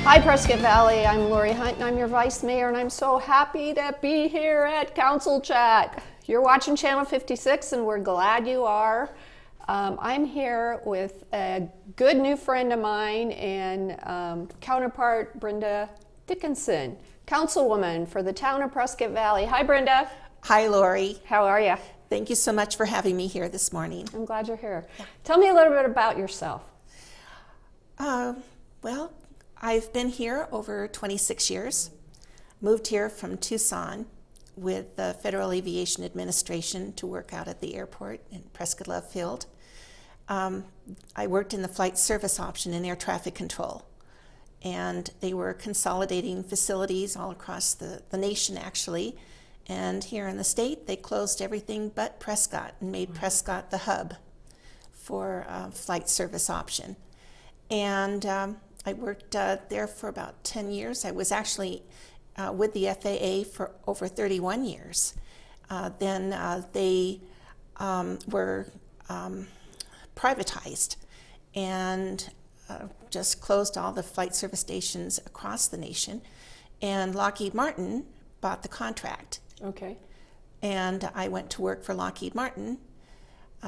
Hi Prescott Valley, I'm Lori Hunt and I'm your Vice Mayor, and I'm so happy to be here at Council Chat. You're watching Channel 56 and we're glad you are. I'm here with a good new friend of mine and counterpart Brenda Dickinson, Councilwoman for the town of Prescott Valley. Hi Brenda. Hi Lori. How are you? Thank you so much for having me here this morning. I'm glad you're here. Yeah. Tell me a little bit about yourself. Well, I've been here over 26 years. Moved here from Tucson with the Federal Aviation Administration to work out at the airport in Prescott Love Field. I worked in the flight service option in air traffic control, and they were consolidating facilities all across the nation actually. And here in the state, they closed everything but Prescott and made Prescott the hub for flight service option. And I worked there for about 10 years. I was actually with the FAA for over 31 years. Then they were privatized and just closed all the flight service stations across the nation. And Lockheed Martin bought the contract. Okay. And I went to work for Lockheed Martin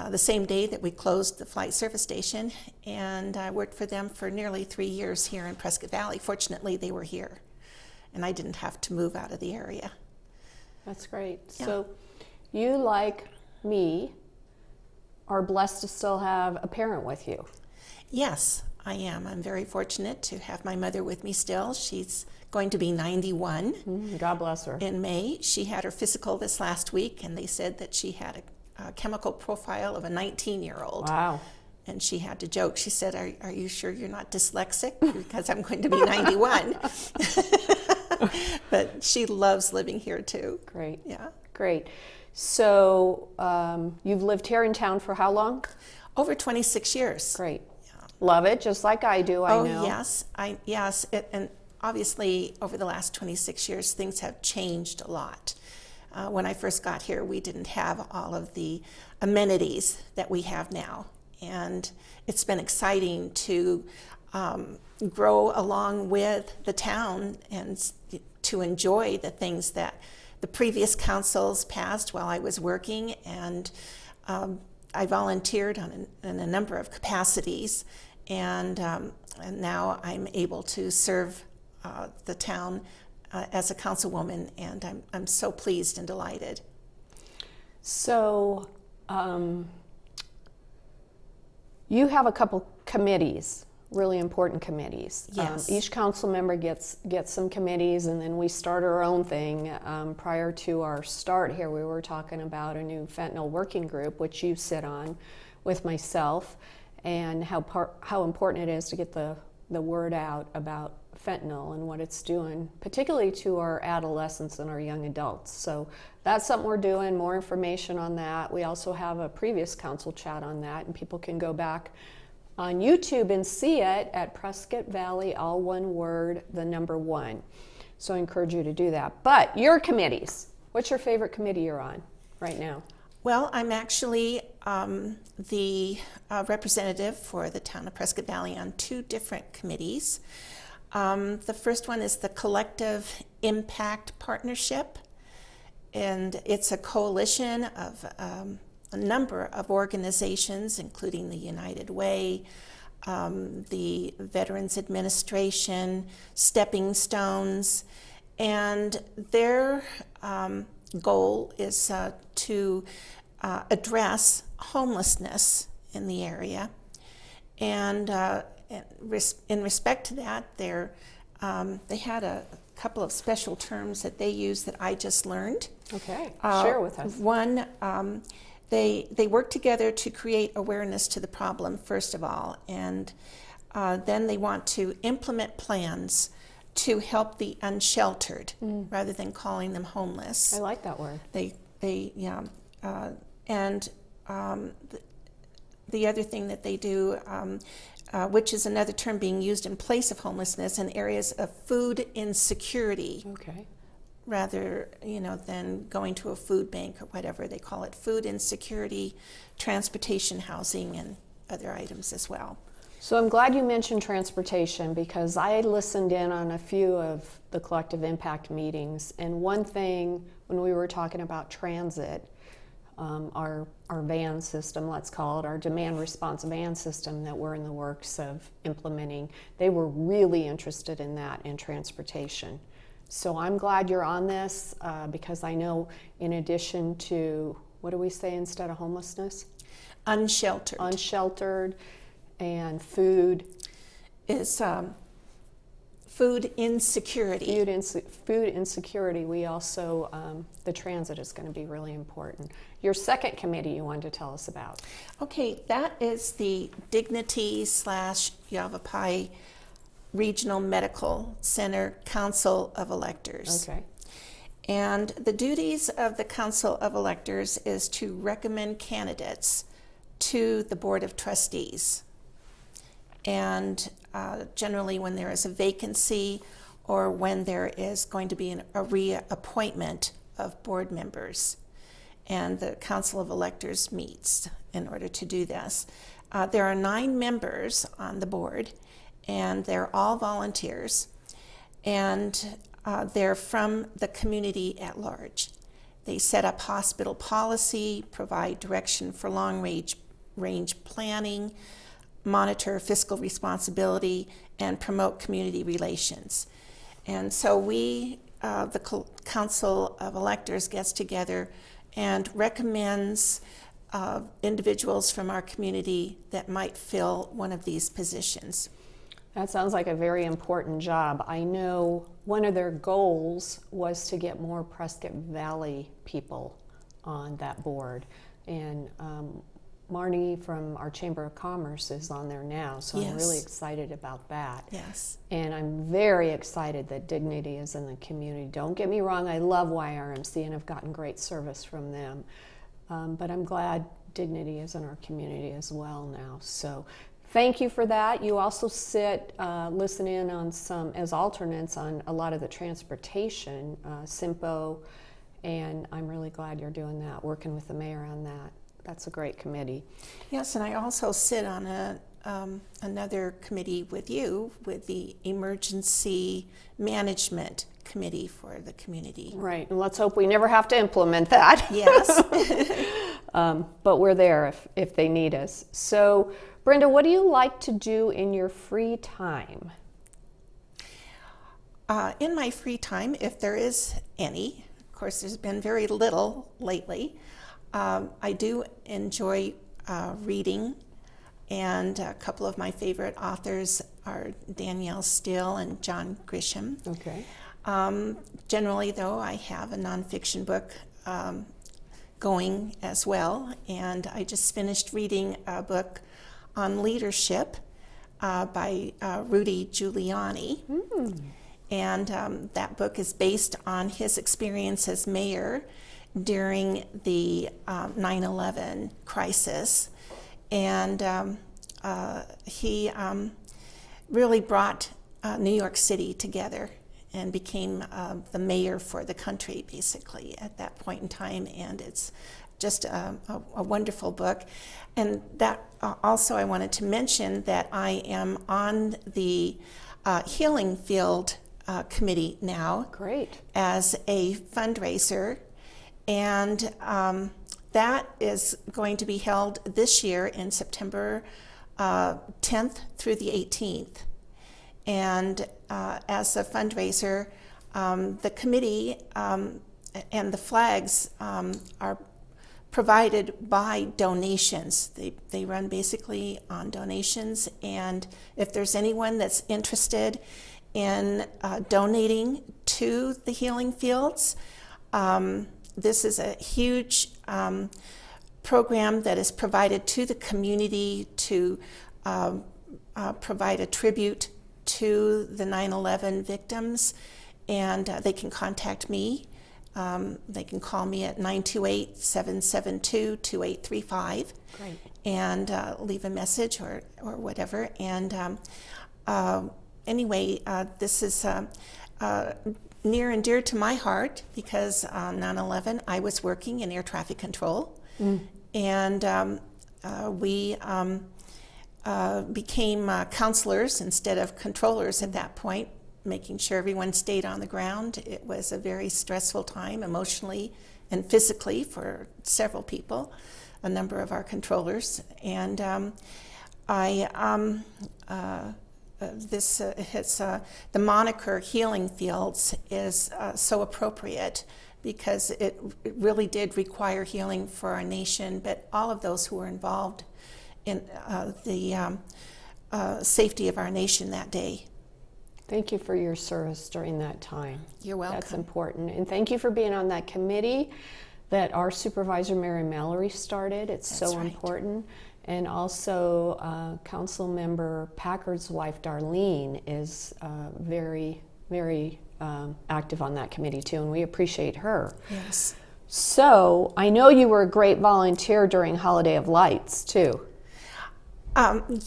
the same day that we closed the flight service station, and I worked for them for nearly 3 years here in Prescott Valley. Fortunately, they were here, and I didn't have to move out of the area. That's great. Yeah. So you, like me, are blessed to still have a parent with you. Yes, I am. I'm very fortunate to have my mother with me still. She's going to be 91 God bless her. in May. She had her physical this last week, and they said that she had a chemical profile of a 19-year-old. Wow. And she had to joke. She said, are you sure you're not dyslexic? Because I'm going to be 91. But she loves living here too. Great. Yeah. Great. So you've lived here in town for how long? Over 26 years. Great. Yeah. Love it, just like I do, I know. Oh, yes. And obviously, over the last 26 years, things have changed a lot. When I first got here, we didn't have all of the amenities that we have now. And it's been exciting to grow along with the town and to enjoy the things that the previous councils passed while I was working. And I volunteered in a number of capacities. And now I'm able to serve the town as a councilwoman, and I'm so pleased and delighted. So you have a couple committees, really important committees. Yes. Each council member gets some committees, and then we start our own thing. Prior to our start here, we were talking about a new fentanyl working group, which you sit on with myself, and how important it is to get the word out about fentanyl and what it's doing, particularly to our adolescents and our young adults. So that's something we're doing, more information on that. We also have a previous council chat on that, and people can go back on YouTube and see it at Prescott Valley, all one word, the number 1. So I encourage you to do that. But your committees, what's your favorite committee you're on right now? Well, I'm actually the representative for the town of Prescott Valley on 2 different committees. The first one is the Collective Impact Partnership, and it's a coalition of a number of organizations, including the United Way, the Veterans Administration, Stepping Stones, and their goal is to address homelessness in the area. And in respect to that, they had a couple of special terms that they use that I just learned. Okay, share with us. One, they work together to create awareness to the problem, first of all, and then they want to implement plans to help the unsheltered rather than calling them homeless. I like that word. The other thing that they do, which is another term being used in place of homelessness, in areas of food insecurity. Okay. Rather, than going to a food bank or whatever. They call it food insecurity, transportation, housing, and other items as well. So I'm glad you mentioned transportation, because I listened in on a few of the collective impact meetings, and one thing when we were talking about transit, our van system, let's call it, our demand response van system that we're in the works of implementing, they were really interested in that in transportation. So I'm glad you're on this, because I know in addition to, what do we say instead of homelessness? Unsheltered. Unsheltered and food. Is food insecurity. Food insecurity. We also, the transit is going to be really important. Your second committee you wanted to tell us about. Okay, that is the Dignity / Yavapai Regional Medical Center Council of Electors. Okay. And the duties of the Council of Electors is to recommend candidates to the Board of Trustees. And generally when there is a vacancy or when there is going to be a reappointment of board members. And the Council of Electors meets in order to do this. There are 9 members on the board, and they're all volunteers, and they're from the community at large. They set up hospital policy, provide direction for long-range planning, monitor fiscal responsibility, and promote community relations. And so we, the Council of Electors, gets together and recommends individuals from our community that might fill one of these positions. That sounds like a very important job. I know one of their goals was to get more Prescott Valley people on that board. And Marnie from our Chamber of Commerce is on there now, so Yes. I'm really excited about that. Yes. And I'm very excited that Dignity is in the community. Don't get me wrong, I love YRMC and I've gotten great service from them. But I'm glad Dignity is in our community as well now. So thank you for that. You also listen in on some, as alternates on a lot of the transportation, SIMPO, and I'm really glad you're doing that, working with the mayor on that. That's a great committee. Yes, and I also sit on another committee with you, with the Emergency Management Committee for the community. Right, and let's hope we never have to implement that. Yes. But we're there if they need us. So, Brenda, what do you like to do in your free time? In my free time, if there is any, of course there's been very little lately, I do enjoy reading, and a couple of my favorite authors are Danielle Steele and John Grisham. Okay. Generally, though, I have a nonfiction book going as well, and I just finished reading a book on leadership by Rudy Giuliani. And that book is based on his experience as mayor during the 9/11 crisis. And he really brought New York City together and became the mayor for the country, basically, at that point in time. And it's just a wonderful book. And that also I wanted to mention that I am on the Healing Field Committee now. Great. As a fundraiser. And that is going to be held this year in September 10th through the 18th. And as a fundraiser, the committee and the flags are provided by donations. They run basically on donations. And if there's anyone that's interested in donating to the Healing Fields, this is a huge program that is provided to the community to provide a tribute to the 9/11 victims, and they can contact me. They can call me at 928-772-2835. Great. And leave a message or whatever. And anyway, this is near and dear to my heart because on 9/11 I was working in air traffic control, and we became counselors instead of controllers at that point, making sure everyone stayed on the ground. It was a very stressful time emotionally and physically for several people, a number of our controllers. And the moniker Healing Fields is so appropriate because it really did require healing for our nation, but all of those who were involved in the safety of our nation that day. Thank you for your service during that time. You're welcome. That's important. And thank you for being on that committee that our supervisor, Mary Mallory, started. It's That's so right. important. And also, Councilmember Packard's wife, Darlene, is very, very active on that committee, too, and we appreciate her. Yes. So, I know you were a great volunteer during Holiday of Lights, too.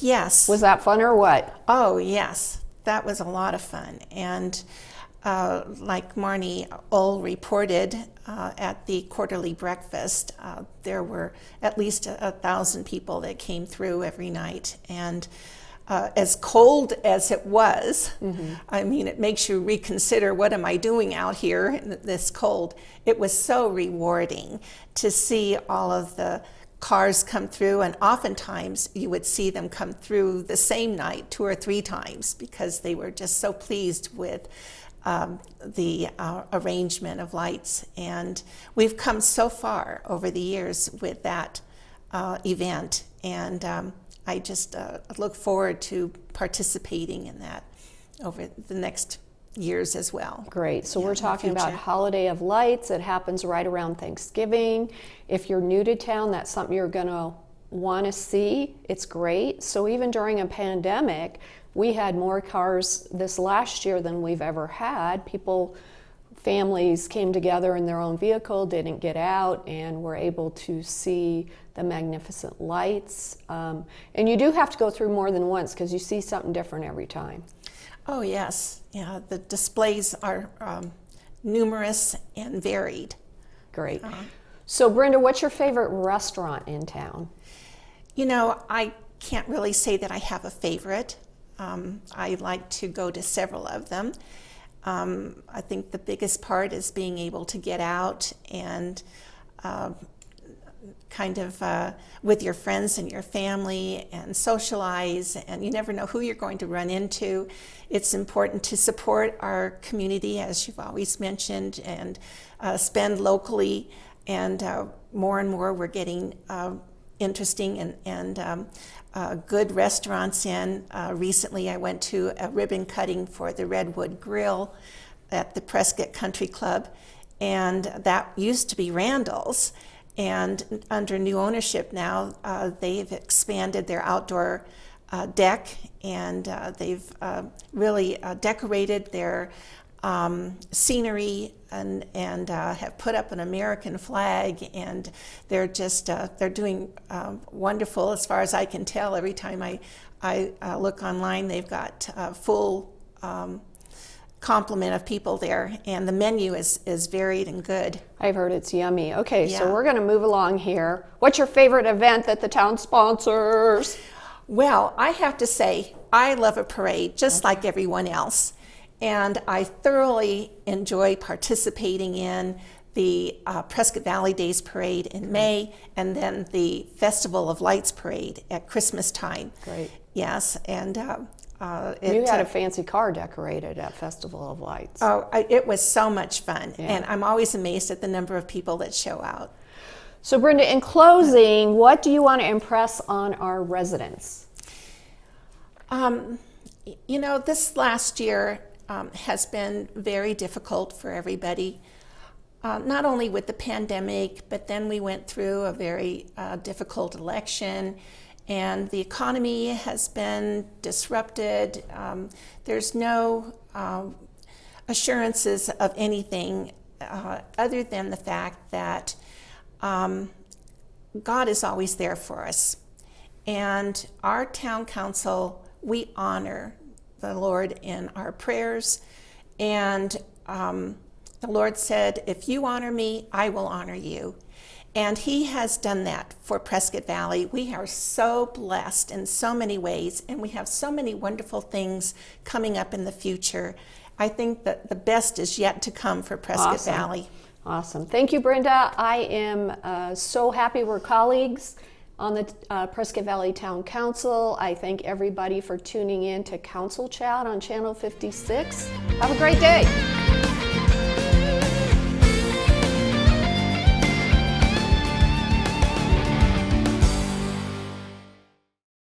Yes. Was that fun or what? Oh, yes. That was a lot of fun. And like Marnie Ull reported at the quarterly breakfast, there were at least 1,000 people that came through every night. And as cold as it was, I mean, it makes you reconsider, what am I doing out here in this cold? It was so rewarding to see all of the cars come through, and oftentimes you would see them come through the same night 2 or 3 times because they were just so pleased with the arrangement of lights. And we've come so far over the years with that event, and I just look forward to participating in that over the next years as well. Great. So Yeah, we're in the talking about future. Holiday of Lights. It happens right around Thanksgiving. If you're new to town, that's something you're going to want to see. It's great. So even during a pandemic, we had more cars this last year than we've ever had. Families came together in their own vehicle, didn't get out, and were able to see the magnificent lights. And you do have to go through more than once because you see something different every time. Oh, yes. Yeah, the displays are numerous and varied. Great. So Brenda, what's your favorite restaurant in town? You know, I can't really say that I have a favorite. I like to go to several of them. I think the biggest part is being able to get out and kind of with your friends and your family and socialize, and you never know who you're going to run into. It's important to support our community, as you've always mentioned, and spend locally, and more we're getting interesting and good restaurants in. Recently I went to a ribbon cutting for the Redwood Grill at the Prescott Country Club, and that used to be Randall's. And under new ownership now, they've expanded their outdoor deck, and they've really decorated their scenery and have put up an American flag, and they're just they're doing wonderful as far as I can tell. Every time I look online, they've got full complement of people there, and the menu is varied and good. I've heard it's yummy. Okay, Yeah. so we're going to move along here. What's your favorite event that the town sponsors? Well, I have to say, I love a parade just like everyone else, and I thoroughly enjoy participating in the Prescott Valley Days Parade in May, and then the Festival of Lights Parade at Christmas time. Great. Yes, and You had a fancy car decorated at Festival of Lights. it was so much fun, Yeah. and I'm always amazed at the number of people that show out. So Brenda, in closing, what do you want to impress on our residents? You know, this last year has been very difficult for everybody, not only with the pandemic, but then we went through a very difficult election, and the economy has been disrupted. There's no assurances of anything other than the fact that God is always there for us. And our town council, we honor the Lord in our prayers. And the Lord said, if you honor me, I will honor you. And he has done that for Prescott Valley. We are so blessed in so many ways, and we have so many wonderful things coming up in the future. I think that the best is yet to come for Prescott Awesome. Valley. Awesome. Thank you, Brenda. I am so happy we're colleagues on the Prescott Valley Town Council. I thank everybody for tuning in to Council Chat on Channel 56. Have a great day.